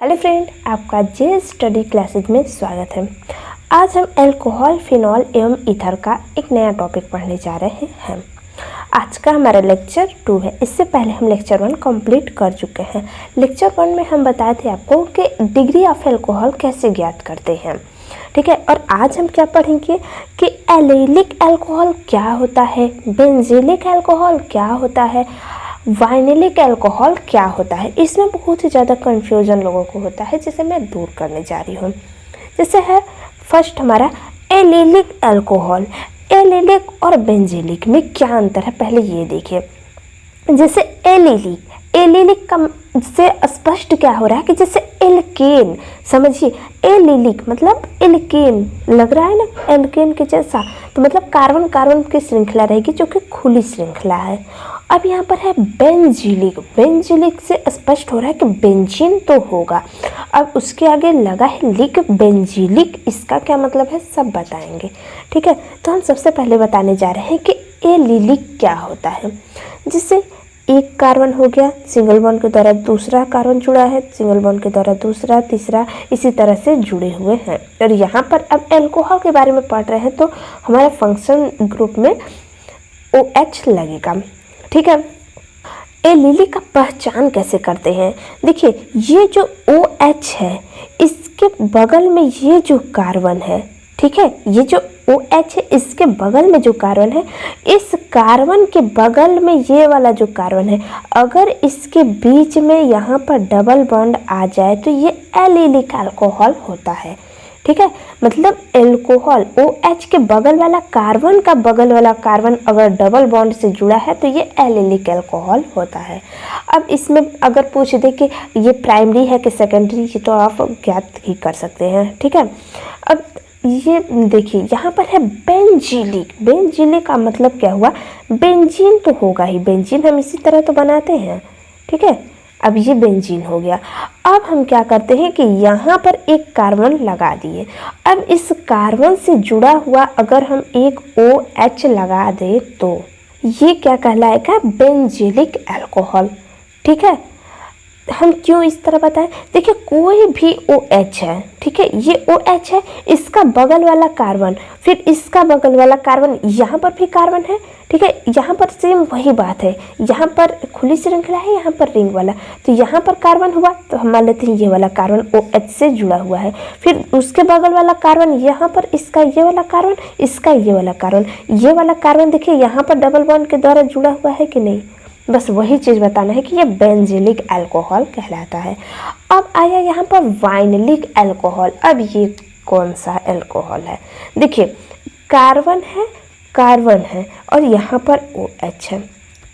Hello friend, आपका जे study classes में स्वागत है। आज हम अल्कोहल, फिनॉल एवं ईथर का एक नया टॉपिक पढ़ने जा रहे हैं। आज का हमारा लेक्चर 2 है। इससे पहले हम लेक्चर 1 कंप्लीट कर चुके हैं। लेक्चर 1 में हम बताए थे आपको कि डिग्री ऑफ अल्कोहल कैसे ज्ञात करते हैं, ठीक है। और आज हम क्या पढ़ेंगे कि एलिलिक अल्कोहल क्या होता है, बेंजीलिक अल्कोहल क्या होता है, वाइनिलिक अल्कोहल क्या होता है। इसमें बहुत ही ज़्यादा कन्फ्यूजन लोगों को होता है, जिसे मैं दूर करने जा रही हूँ। जैसे है फर्स्ट हमारा एलिलिक अल्कोहल। एलिलिक और बेंजीलिक में क्या अंतर है, पहले ये देखिए। जैसे एलिलिक का से स्पष्ट क्या हो रहा है कि जैसे एल्केन, समझिए एलिलिक मतलब एल्केन लग रहा है ना, एल्केन के जैसा, तो मतलब कार्बन कार्बन की श्रृंखला रहेगी जो कि खुली श्रृंखला है। अब यहाँ पर है बेंजीलिक। बेंजीलिक से स्पष्ट हो रहा है कि बेंजीन तो होगा। अब उसके आगे लगा है लिक, बेंजीलिक, इसका क्या मतलब है सब बताएंगे, ठीक है। तो हम सबसे पहले बताने जा रहे हैं कि एलिलिक क्या होता है। जिससे एक कार्बन हो गया, सिंगल बॉन्ड के द्वारा दूसरा कार्बन जुड़ा है, सिंगल बॉन्ड के द्वारा दूसरा, तीसरा, इसी तरह से जुड़े हुए हैं। और यहाँ पर अब अल्कोहल के बारे में पढ़ रहे हैं तो हमारे फंक्शन ग्रुप में OH लगेगा, ठीक है। एलिलिक का पहचान कैसे करते हैं, देखिए ये जो OH है इसके बगल में ये जो कार्बन है, ठीक है, ये जो OH है इसके बगल में जो कार्बन है, इस कार्बन के बगल में ये वाला जो कार्बन है, अगर इसके बीच में यहाँ पर डबल बॉन्ड आ जाए तो ये एलिलिक अल्कोहल होता है, ठीक है। मतलब अल्कोहल OH के बगल वाला कार्बन का बगल वाला कार्बन अगर डबल बॉन्ड से जुड़ा है तो ये एलिलिक अल्कोहल होता है। अब इसमें अगर पूछ दे कि ये प्राइमरी है कि सेकेंडरी, ये तो आप ज्ञात ही कर सकते हैं, ठीक है। अब ये देखिए यहाँ पर है बेंजीलिक। बेंजीलिक का मतलब क्या हुआ, बेंजीन तो होगा ही, बेंजीन हम इसी तरह तो बनाते हैं, ठीक है। अब ये बेंजीन हो गया। अब हम क्या करते हैं कि यहाँ पर एक कार्बन लगा दिए। अब इस कार्बन से जुड़ा हुआ अगर हम एक OH लगा दें तो ये क्या कहलाएगा, बेंजीलिक अल्कोहल, ठीक है। हम क्यों इस तरह बताएं, देखिए कोई भी OH है, ठीक है, ये OH है, इसका बगल वाला कार्बन, फिर इसका बगल वाला कार्बन, यहाँ पर भी कार्बन है, ठीक है। यहाँ पर सेम वही बात है, यहाँ पर खुली श्रृंखला है, यहाँ पर रिंग वाला, तो यहाँ पर कार्बन हुआ तो हम मान लेते हैं ये वाला कार्बन OH से जुड़ा हुआ है। फिर उसके बगल वाला कार्बन, यहाँ पर इसका ये वाला कार्बन, इसका ये वाला कार्बन, ये वाला कार्बन देखिए यहाँ पर डबल बॉन्ड के द्वारा जुड़ा हुआ है कि नहीं, बस वही चीज़ बताना है कि ये बेंजीलिक अल्कोहल कहलाता है। अब आया यहाँ पर वाइनिलिक अल्कोहल। अब ये कौन सा अल्कोहल है, देखिए कार्बन है और यहाँ पर OH है,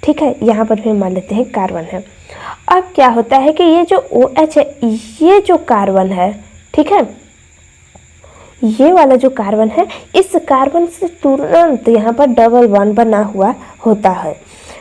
ठीक है, यहाँ पर भी मान लेते हैं कार्बन है। अब क्या होता है कि ये जो OH है, ये जो कार्बन है, ठीक है, ये वाला जो कार्बन है, इस कार्बन से तुरंत यहाँ पर डबल बॉन्ड बना हुआ होता है।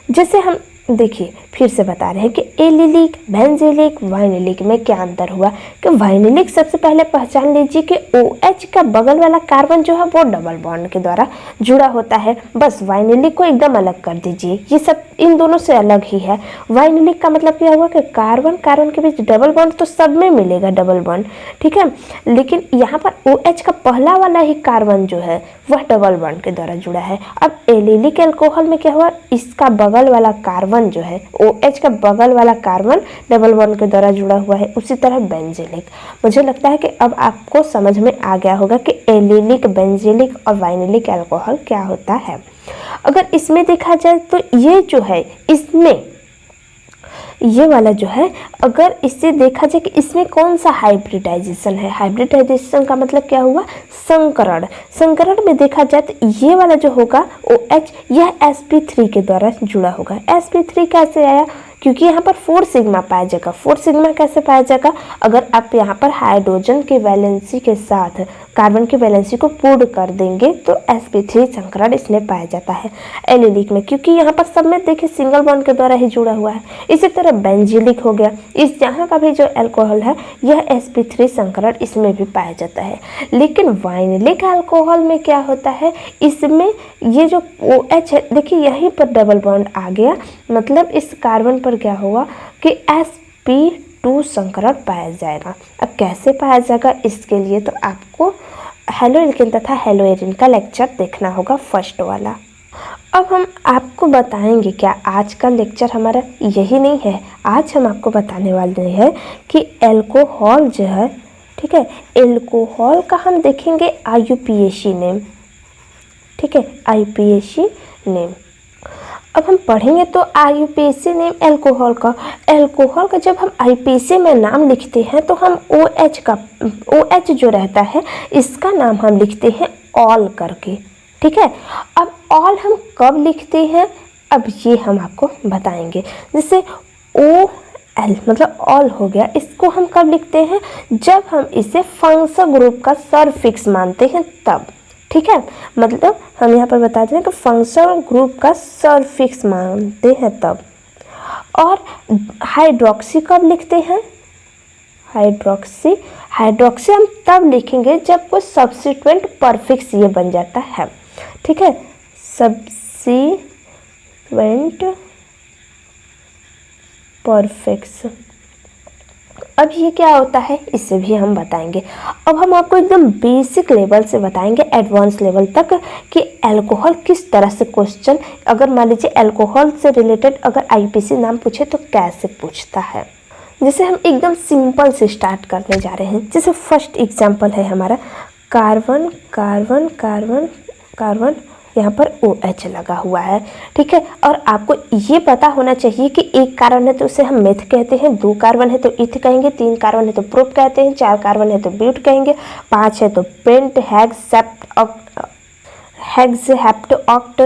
जैसे हम देखिए फिर से बता रहे हैं कि एलिलिक, बेंजीलिक, वाइनिलिक में क्या अंतर हुआ कि वाइनिलिक सबसे पहले पहचान लीजिए कि OH का बगल वाला कार्बन जो है वो डबल बॉन्ड के द्वारा जुड़ा होता है। बस वाइनिलिक को एकदम अलग कर दीजिए, ये सब इन दोनों से अलग ही है। वाइनिलिक का मतलब क्या हुआ कि कार्बन कार्बन के बीच डबल बॉन्ड तो सब में मिलेगा डबल बॉन्ड, ठीक है, लेकिन यहाँ पर OH का पहला वाला ही कार्बन जो है वह डबल बॉन्ड के द्वारा जुड़ा है। अब एलिलिक अल्कोहल में क्या हुआ, इसका बगल वाला कार्बन जो है, OH का बगल वाला कार्बन डबल बॉन्ड के द्वारा जुड़ा हुआ है। उसी तरह बेंजीलिक, मुझे लगता है कि अब आपको समझ में आ गया होगा कि एलिलिक, बेंजीलिक और वाइनिलिक अल्कोहल क्या होता है। अगर इसमें देखा जाए तो ये जो है, इसमें ये वाला जो है, अगर इससे देखा जाए कि इसमें कौन सा हाइब्रिडाइजेशन है, हाइब्रिडाइजेशन का मतलब क्या हुआ, संकरण। संकरण में देखा जाए तो ये वाला जो होगा OH, यह sp3 के द्वारा जुड़ा होगा। sp3 कैसे आया, क्योंकि यहाँ पर 4 सिग्मा पाया जाएगा। 4 सिग्मा कैसे पाया जाएगा, अगर आप यहाँ पर हाइड्रोजन के वैलेंसी के साथ कार्बन की वैलेंसी को पूर्ण कर देंगे तो sp3 संकरण इसमें पाया जाता है एलिलिक में, क्योंकि यहाँ पर सब में देखिए सिंगल बॉन्ड के द्वारा ही जुड़ा हुआ है। इसी तरह बेंजीलिक हो गया, इस यहाँ का भी जो अल्कोहल है यह sp3 संकरण इसमें भी पाया जाता है। लेकिन वाइनिलिक अल्कोहल में क्या होता है, इसमें ये जो OH है, देखिए यहीं पर डबल बॉन्ड आ गया, मतलब इस कार्बन पर क्या हुआ कि sp 2 संकरण पाया जाएगा। अब कैसे पाया जाएगा, इसके लिए तो आपको हैलोएल्केन तथा हैलोएरिन का लेक्चर देखना होगा, फर्स्ट वाला। अब हम आपको बताएंगे क्या, आज का लेक्चर हमारा यही नहीं है। आज हम आपको बताने वाले हैं कि एल्कोहल जो है, ठीक है, एल्कोहल का हम देखेंगे IUPAC नेम, ठीक है, IUPAC नेम। अब हम पढ़ेंगे तो IUPAC नेम एल्कोहल का जब हम IUPAC में नाम लिखते हैं तो हम OH जो रहता है इसका नाम हम लिखते हैं ऑल करके, ठीक है। अब ऑल हम कब लिखते हैं, अब ये हम आपको बताएंगे। जैसे OL मतलब ऑल हो गया, इसको हम कब लिखते हैं, जब हम इसे फंक्शनल ग्रुप का सरफिक्स मानते हैं तब, ठीक है। मतलब हम यहाँ पर बता दें कि फंक्शनल ग्रुप का सरफिक्स मानते हैं तब। और हाइड्रोक्सी कब लिखते हैं, हाइड्रोक्सी हम तब लिखेंगे जब कोई सब्स्टिट्यूएंट परफिक्स ये बन जाता है, ठीक है, सब्स्टिट्यूएंट परफिक्स। अब ये क्या होता है इसे भी हम बताएंगे। अब हम आपको एकदम बेसिक लेवल से बताएंगे एडवांस लेवल तक कि अल्कोहल किस तरह से क्वेश्चन, अगर मान लीजिए अल्कोहल से रिलेटेड अगर IUPAC नाम पूछे तो कैसे पूछता है। जैसे हम एकदम सिंपल से स्टार्ट करने जा रहे हैं। जैसे फर्स्ट एग्जांपल है हमारा कार्बन कार्बन कार्बन कार्बन, यहाँ पर OH लगा हुआ है, ठीक है। और आपको ये पता होना चाहिए कि एक कार्बन है तो उसे हम मेथ कहते हैं, 2 कार्बन है तो इथ कहेंगे, 3 कार्बन है तो प्रोप कहते हैं, 4 कार्बन है तो ब्यूट कहेंगे, 5 है तो पेंट, हेक्स, हेप्ट, ऑक्ट,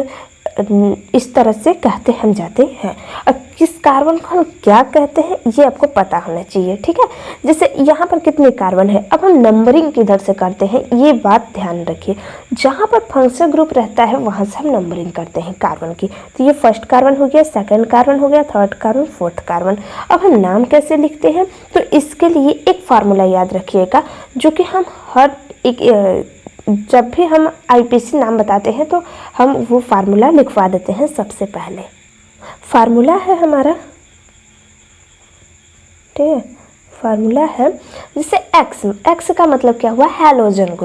इस तरह से कहते हम जाते हैं। अब किस कार्बन को हम क्या कहते हैं ये आपको पता होना चाहिए, ठीक है। जैसे यहाँ पर कितने कार्बन है, अब हम नंबरिंग किधर से करते हैं ये बात ध्यान रखिए। जहाँ पर फंक्शनल ग्रुप रहता है वहाँ से हम नंबरिंग करते हैं कार्बन की। तो ये फर्स्ट कार्बन हो गया, सेकंड कार्बन हो गया, थर्ड कार्बन, फोर्थ कार्बन। अब हम नाम कैसे लिखते हैं, तो इसके लिए एक फार्मूला याद रखिएगा जो कि हम हर एक जब भी हम IUPAC नाम बताते हैं तो हम वो फार्मूला लिखवा देते हैं। सबसे पहले फार्मूला है हमारा, ठीक है, फार्मूला है जैसे एक्स का मतलब क्या हुआ, हैलोजन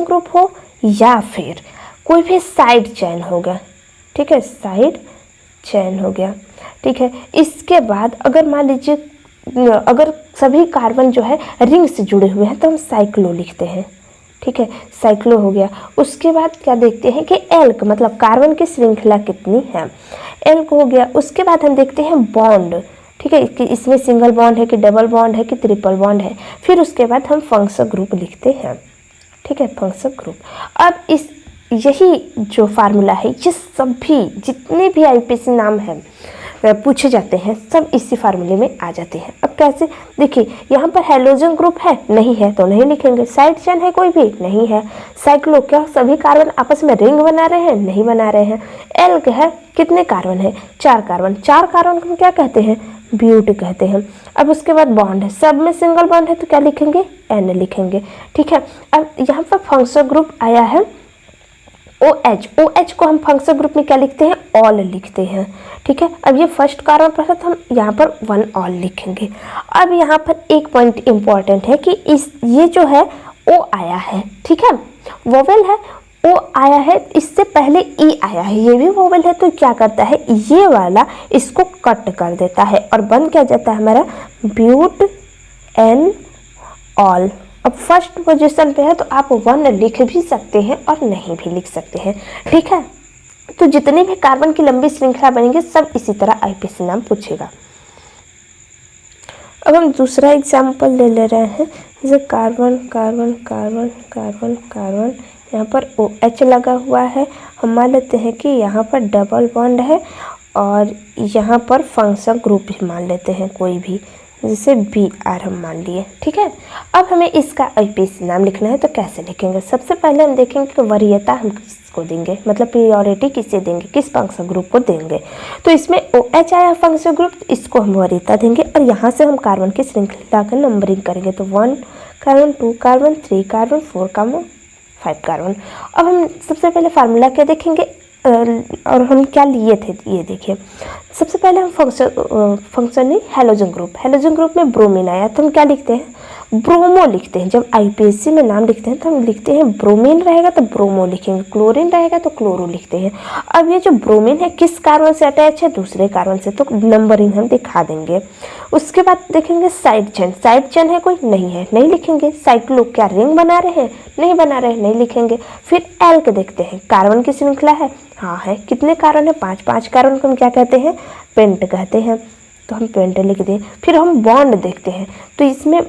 ग्रुप हो या फिर कोई भी साइड चेन हो गया, ठीक है, साइड चेन हो गया, ठीक है। इसके बाद अगर मान लीजिए अगर सभी कार्बन जो है रिंग से जुड़े हुए हैं तो हम साइक्लो लिखते हैं, ठीक है, साइक्लो हो गया। उसके बाद क्या देखते हैं कि एल्क मतलब कार्बन की श्रृंखला कितनी है, एल्क हो गया। उसके बाद हम देखते हैं बॉन्ड, ठीक है, कि इसमें सिंगल बॉन्ड है कि डबल बॉन्ड है कि ट्रिपल बॉन्ड है। फिर उसके बाद हम फंक्शनल ग्रुप लिखते हैं, ठीक है, फंक्शनल ग्रुप। अब यही जो फार्मूला है ये सभी जितने भी IUPAC नाम हैं पूछे जाते हैं सब इसी फार्मूले में आ जाते हैं। अब कैसे, देखिए यहाँ पर हैलोजन ग्रुप है, नहीं है तो नहीं लिखेंगे। साइड चेन है कोई भी, नहीं है। साइक्लो, क्या सभी कार्बन आपस में रिंग बना रहे हैं, नहीं बना रहे हैं। एल्क है, कितने कार्बन है, 4 कार्बन, 4 कार्बन को हम क्या कहते हैं, ब्यूट कहते हैं। अब उसके बाद बॉन्ड है, सब में सिंगल बॉन्ड है तो क्या लिखेंगे, N लिखेंगे, ठीक है। अब यहाँ पर फंक्शनल ग्रुप आया है OH को हम फंक्शनल ग्रुप में क्या लिखते हैं, ऑल लिखते हैं, ठीक है। अब ये फर्स्ट कार्बन पर तो हम यहाँ पर 1 ऑल लिखेंगे। अब यहाँ पर एक पॉइंट इंपॉर्टेंट है कि ये जो है O आया है, ठीक है, वोवेल है, O आया है, इससे पहले E आया है, ये भी वोवेल है, तो क्या करता है ये वाला इसको कट कर देता है और बन क्या जाता है हमारा ब्यूट एन ऑल। अब फर्स्ट पोजीशन पे है तो आप 1 लिख भी सकते हैं और नहीं भी लिख सकते हैं, ठीक है। तो जितने भी कार्बन की लंबी श्रृंखला बनेंगे सब इसी तरह IUPAC नाम पूछेगा। अब हम दूसरा एग्जाम्पल ले रहे हैं, जैसे carbon carbon carbon carbon carbon, यहाँ पर OH लगा हुआ है। हम मान लेते हैं कि यहाँ पर डबल बॉन्ड है और यहाँ पर फंक्शनल ग्रुप भी मान लेते हैं कोई भी, जैसे BR हम मान लिए, ठीक है। अब हमें इसका IUPAC नाम लिखना है तो कैसे लिखेंगे, सबसे पहले हम देखेंगे कि वरीयता हम किसको देंगे, मतलब प्रियोरिटी किसे देंगे, किस फंक्शनल ग्रुप को देंगे। तो इसमें OH आया फंक्शनल ग्रुप, इसको हम वरीयता देंगे और यहाँ से हम कार्बन की श्रृंखला का नंबरिंग करेंगे। तो 1 carbon, 2 carbon, 3 carbon, 4 carbon, 5 carbon. अब हम सबसे पहले फार्मूला क्या देखेंगे, और हम क्या लिए थे ये देखिए। सबसे पहले हम फंक्शन नहीं, हेलोजन ग्रुप में ब्रोमीन आया तो हम क्या लिखते हैं, ब्रोमो लिखते हैं। जब आईपीएससी में नाम लिखते हैं तो हम लिखते हैं ब्रोमीन रहेगा तो ब्रोमो लिखेंगे, क्लोरीन रहेगा तो क्लोरो लिखते हैं। अब ये जो ब्रोमीन है किस कार्बन से अटैच है, दूसरे कार्बन से, तो नंबरिंग हम दिखा देंगे। उसके बाद देखेंगे साइड चेन है कोई, नहीं है, नहीं लिखेंगे। साइक्लो, क्या रिंग बना रहे हैं, नहीं बना रहे, नहीं लिखेंगे। फिर एल्क देखते हैं, कार्बन की श्रृंखला है, हाँ है। कितने कार्बन है, 5 कार्बन को हम क्या कहते हैं, पेंट कहते हैं, तो हम पेंट लिख दें। फिर हम बॉन्ड देखते हैं, तो इसमें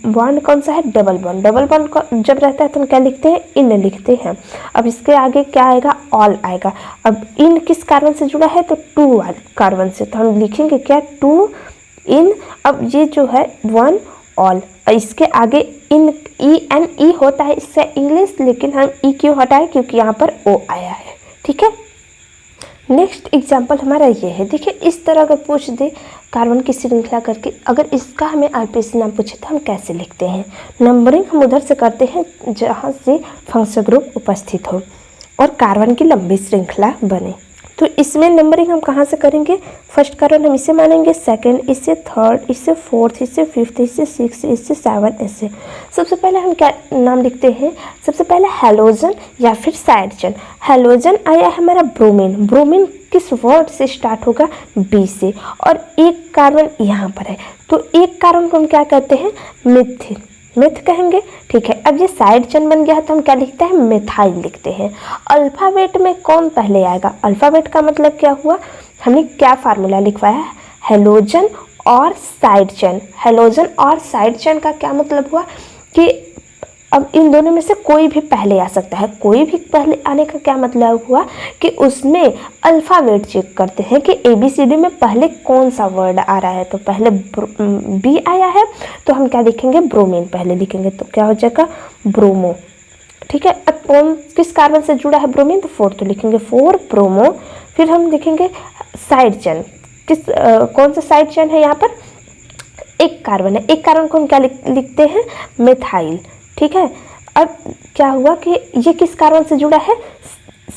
बॉन्ड कौन सा है, डबल बॉन्ड जब रहता है तो हम क्या लिखते हैं, इन लिखते हैं। अब इसके आगे क्या आएगा, ऑल आएगा। अब इन किस कार्बन से जुड़ा है, तो 2 कार्बन से, तो हम लिखेंगे क्या, 2 इन। अब ये जो है 1 ऑल, इसके आगे इन ई होता है, इससे इंग्लिश, लेकिन हम ई क्यों हटाए, क्योंकि यहाँ पर ओ आया है, ठीक है। नेक्स्ट एग्जाम्पल हमारा ये है, देखिए इस तरह अगर पूछ दे कार्बन की श्रृंखला करके, अगर इसका हमें आईपीएससी नाम पूछे तो हम कैसे लिखते हैं। नंबरिंग हम उधर से करते हैं जहाँ से फंक्शन ग्रुप उपस्थित हो और कार्बन की लंबी श्रृंखला बने। तो इसमें नंबरिंग हम कहाँ से करेंगे, फर्स्ट कार्बन हम इसे मानेंगे, सेकंड इससे, थर्ड इससे, फोर्थ इससे, फिफ्थ इससे, सिक्स इससे, 7 इससे। सबसे पहले हम क्या नाम लिखते हैं, सबसे पहले हेलोजन या फिर साइड चेन। हेलोजन आया है हमारा ब्रोमीन किस वर्ड से स्टार्ट होगा, बी से, और एक कार्बन यहाँ पर है, तो एक कार्बन को हम क्या कहते हैं, मिथ कहेंगे, ठीक है। अब ये साइड चेन बन गया है तो हम क्या लिखते हैं, मिथाइल लिखते हैं। अल्फ़ाबेट में कौन पहले आएगा, अल्फ़ाबेट का मतलब क्या हुआ, हमने क्या फार्मूला लिखवाया है, हेलोजन और साइड चेन। हेलोजन और साइड चेन का क्या मतलब हुआ कि अब इन दोनों में से कोई भी पहले आ सकता है। कोई भी पहले आने का क्या मतलब हुआ कि उसमें अल्फ़ाबेट चेक करते हैं कि ABCD में पहले कौन सा वर्ड आ रहा है। तो पहले बी आया है तो हम क्या लिखेंगे, ब्रोमीन पहले लिखेंगे, तो क्या हो जाएगा, ब्रोमो, ठीक है। अब कौन किस कार्बन से जुड़ा है ब्रोमीन, तो 4, तो लिखेंगे 4 ब्रोमो। फिर हम लिखेंगे साइड चेन, कौन सा साइड चेन है, यहाँ पर एक कार्बन है, एक कार्बन को हम क्या लिखते हैं, मिथाइल, ठीक है। अब क्या हुआ कि ये किस कार्बन से जुड़ा है,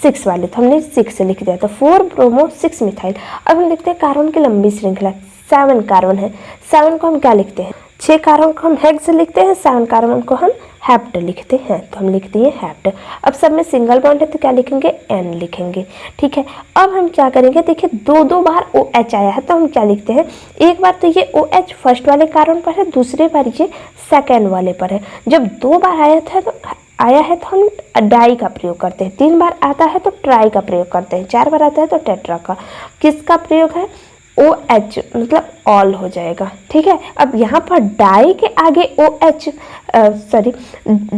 6 वाले, तो हमने 6 से लिख दिया, तो 4 ब्रोमो 6 मिथाइल। अब हम देखते हैं कार्बन की लंबी श्रृंखला, 7 कार्बन है, 7 को हम क्या लिखते हैं, 6 कार्बन को हम हेक्स लिखते हैं, 7 कार्बन को हम हेप्ट लिखते हैं, तो हम लिखते हैं हेप्ट। अब सब में सिंगल बॉन्ड है तो क्या लिखेंगे, एन लिखेंगे, ठीक है। अब हम क्या करेंगे, देखिए 2 बार OH आया है तो हम क्या लिखते हैं, एक बार तो ये OH फर्स्ट वाले कार्बन पर है, दूसरे बार ये सेकेंड वाले पर है। जब 2 बार आया है तो हम डाई का प्रयोग करते हैं, 3 बार आता है तो ट्राई का प्रयोग करते हैं, 4 बार आता है तो टेट्रा का। किसका प्रयोग है, OH, मतलब ऑल हो जाएगा, ठीक है। अब यहाँ पर डाई के आगे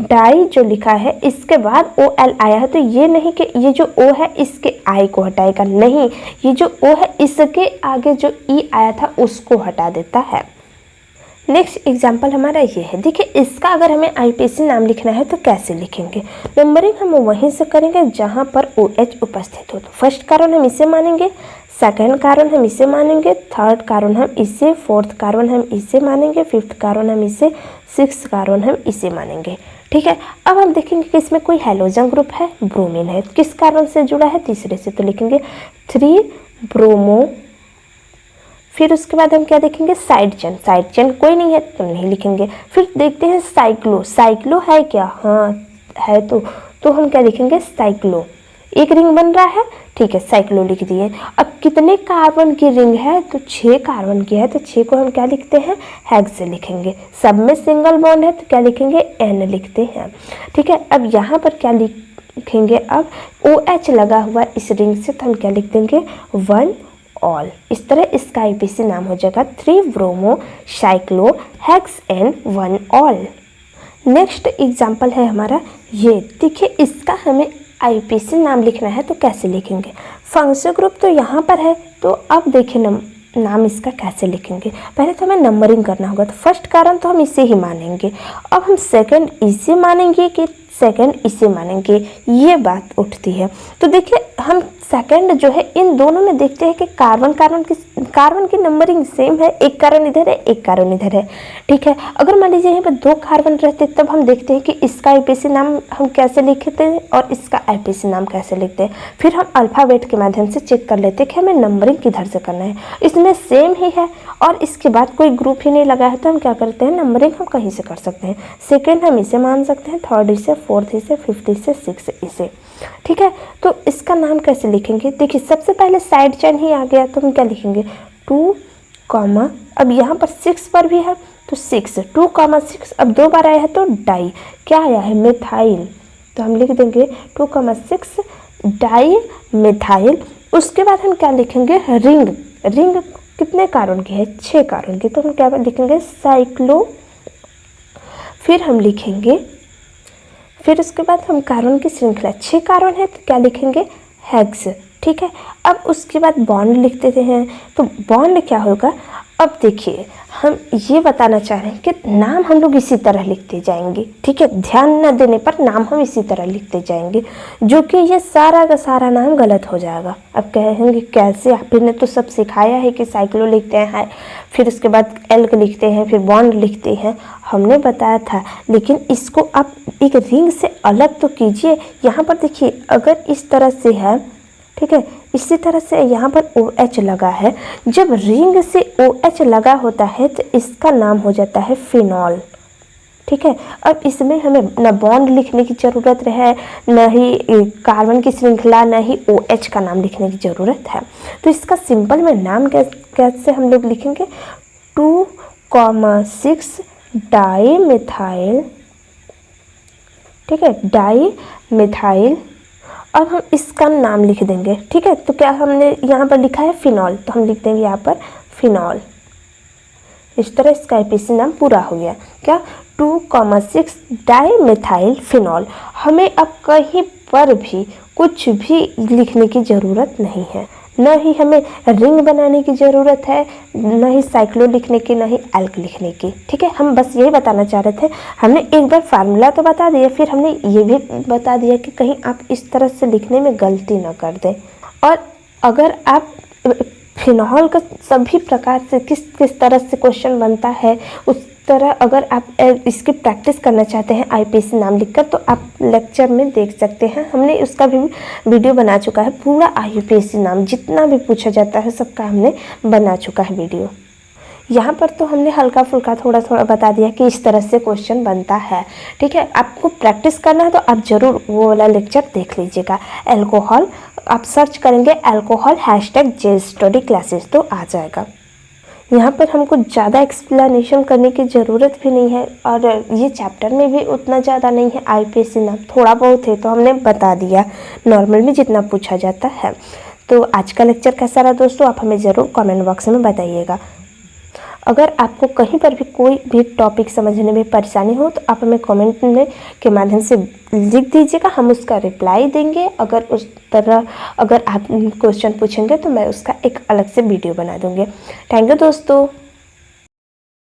डाई जो लिखा है इसके बाद OL आया है, तो ये नहीं कि ये जो O है इसके I को हटाएगा, नहीं, ये जो O है इसके आगे जो E आया था उसको हटा देता है। नेक्स्ट एग्जाम्पल हमारा ये है, देखिए इसका अगर हमें आईपीएससी नाम लिखना है तो कैसे लिखेंगे। नंबरिंग हम वहीं से करेंगे जहाँ पर OH उपस्थित हो। तो फर्स्ट कार्बन हम इसे मानेंगे, सेकंड कार्बन हम इसे मानेंगे, थर्ड कार्बन हम इसे, फोर्थ कार्बन हम इसे मानेंगे, फिफ्थ कार्बन हम इसे, सिक्स्थ कार्बन हम इसे मानेंगे, ठीक है। अब हम देखेंगे कि इसमें कोई हेलोजन ग्रुप है, ब्रोमीन है, किस कार्बन से जुड़ा है, तीसरे से, तो लिखेंगे 3 ब्रोमो। फिर उसके बाद हम क्या देखेंगे, साइड चेन कोई नहीं है तो नहीं लिखेंगे। फिर देखते हैं साइक्लो है क्या, हाँ है, तो हम क्या लिखेंगे, साइक्लो, एक रिंग बन रहा है, ठीक है, साइक्लो लिख दिए। अब कितने कार्बन की रिंग है, तो 6 कार्बन की है, तो 6 को हम क्या लिखते हैं, हेक्स से लिखेंगे। सब में सिंगल बॉन्ड है तो क्या लिखेंगे, N लिखते हैं, ठीक है। अब यहाँ पर क्या लिखेंगे, अब OH लगा हुआ इस रिंग से, तो हम क्या लिख देंगे, 1 ऑल। इस तरह इसका आईपीएससी नाम हो जाएगा 3 bromo cyclo hex N 1 all. Next example है हमारा ये, देखिए इसका हमें आईपीएससी नाम लिखना है तो कैसे लिखेंगे। फंक्शन ग्रुप तो यहाँ पर है, तो अब देखिए नाम इसका कैसे लिखेंगे। पहले तो हमें नंबरिंग करना होगा, तो फर्स्ट कार्बन तो हम इसे ही मानेंगे। अब हम सेकंड इसे मानेंगे कि सेकंड इसे मानेंगे, ये बात उठती है। तो देखिए हम सेकंड जो है, इन दोनों में देखते हैं कि कार्बन की नंबरिंग सेम है, एक कार्बन इधर है एक कार्बन इधर है। ठीक है, अगर मान लीजिए यहाँ पर 2 कार्बन रहते तब हम देखते हैं कि इसका आईपीसी नाम हम कैसे लिखते हैं और इसका आईपीसी नाम कैसे लिखते हैं। फिर हम अल्फ़ाबेट के माध्यम से चेक कर लेते हैं कि हमें नंबरिंग किधर से करना है। इसमें सेम ही है और इसके बाद कोई ग्रुप ही नहीं लगा है तो हम क्या करते हैं, नंबरिंग हम कहीं से कर सकते हैं। सेकेंड हम इसे मान सकते हैं, थर्ड इसे, फोर्थ इसे, फिफ्थ इसे, सिक्स इसे। ठीक है, तो इसका नाम कैसे लिखेंगे, देखिए सबसे पहले साइड चेन ही आ गया तो हम क्या लिखेंगे, 2, अब यहाँ पर 6 पर भी है तो 6, 2, 6, अब 2 बार आया है तो डाई, क्या आया है, मिथाइल, तो हम लिख देंगे 2, 6 डाई मिथाइल। उसके बाद हम क्या लिखेंगे, रिंग कितने कार्बन की है, 6 कार्बन की, तो हम क्या लिखेंगे, साइक्लो। फिर हम लिखेंगे, फिर उसके बाद हम कार्बन की श्रृंखला, 6 कार्बन है तो क्या लिखेंगे, हेक्स। ठीक है, अब उसके बाद बॉन्ड लिख देते हैं, तो बॉन्ड क्या होगा, अब देखिए हम ये बताना चाह रहे हैं कि नाम हम लोग इसी तरह लिखते जाएंगे। ठीक है, ध्यान न देने पर नाम हम इसी तरह लिखते जाएंगे, जो कि ये सारा का सारा नाम गलत हो जाएगा। अब कहेंगे कैसे, आपने तो सब सिखाया है कि साइक्लो लिखते हैं, फिर उसके बाद एल्क लिखते हैं, फिर बॉन्ड लिखते हैं, हमने बताया था, लेकिन इसको आप एक रिंग से अलग तो कीजिए। यहाँ पर देखिए अगर इस तरह से है, ठीक है, इसी तरह से यहाँ पर OH लगा है, जब रिंग से OH लगा होता है तो इसका नाम हो जाता है फिनॉल। ठीक है, अब इसमें हमें न बॉन्ड लिखने की ज़रूरत है, न ही कार्बन की श्रृंखला, न ही OH का नाम लिखने की ज़रूरत है। तो इसका सिंपल में नाम कैसे हम लोग लिखेंगे, 2, 6 डाई मिथाइल। ठीक है, डाई मिथाइल। अब हम इसका नाम लिख देंगे। ठीक है, तो क्या हमने यहाँ पर लिखा है फिनॉल, तो हम लिख देंगे यहाँ पर फिनॉल। इस तरह इसका आईपीसी नाम पूरा हो गया, क्या, 2, 6 डाई मिथाइल फिनॉल। हमें अब कहीं पर भी कुछ भी लिखने की ज़रूरत नहीं है, न ही हमें रिंग बनाने की ज़रूरत है, न ही साइक्लो लिखने की, न ही एल्क लिखने की। ठीक है, हम बस यही बताना चाह रहे थे। हमने एक बार फार्मूला तो बता दिया, फिर हमने ये भी बता दिया कि कहीं आप इस तरह से लिखने में गलती न कर दें। और अगर आप फिनॉल का सभी प्रकार से किस तरह से क्वेश्चन बनता है, उस तरह अगर आप इसकी प्रैक्टिस करना चाहते हैं आईपीसी नाम लिखकर, तो आप लेक्चर में देख सकते हैं, हमने उसका भी वीडियो बना चुका है। पूरा आईपीसी नाम जितना भी पूछा जाता है सबका हमने बना चुका है वीडियो। यहाँ पर तो हमने हल्का फुल्का थोड़ा थोड़ा बता दिया कि इस तरह से क्वेश्चन बनता है। ठीक है, आपको प्रैक्टिस करना है तो आप ज़रूर वो वाला लेक्चर देख लीजिएगा। अल्कोहल आप सर्च करेंगे, अल्कोहल #JStudy क्लासेस, तो आ जाएगा। यहाँ पर हमको ज़्यादा एक्सप्लेनेशन करने की ज़रूरत भी नहीं है, और ये चैप्टर में भी उतना ज़्यादा नहीं है। आईपीसी नाम थोड़ा बहुत है तो हमने बता दिया, नॉर्मल में जितना पूछा जाता है। तो आज का लेक्चर कैसा रहा दोस्तों, आप हमें ज़रूर कमेंट बॉक्स में बताइएगा। अगर आपको कहीं पर भी कोई भी टॉपिक समझने में परेशानी हो तो आप हमें कमेंट में के माध्यम से लिख दीजिएगा, हम उसका रिप्लाई देंगे। अगर उस तरह अगर आप क्वेश्चन पूछेंगे तो मैं उसका एक अलग से वीडियो बना दूँगी। थैंक यू दोस्तों।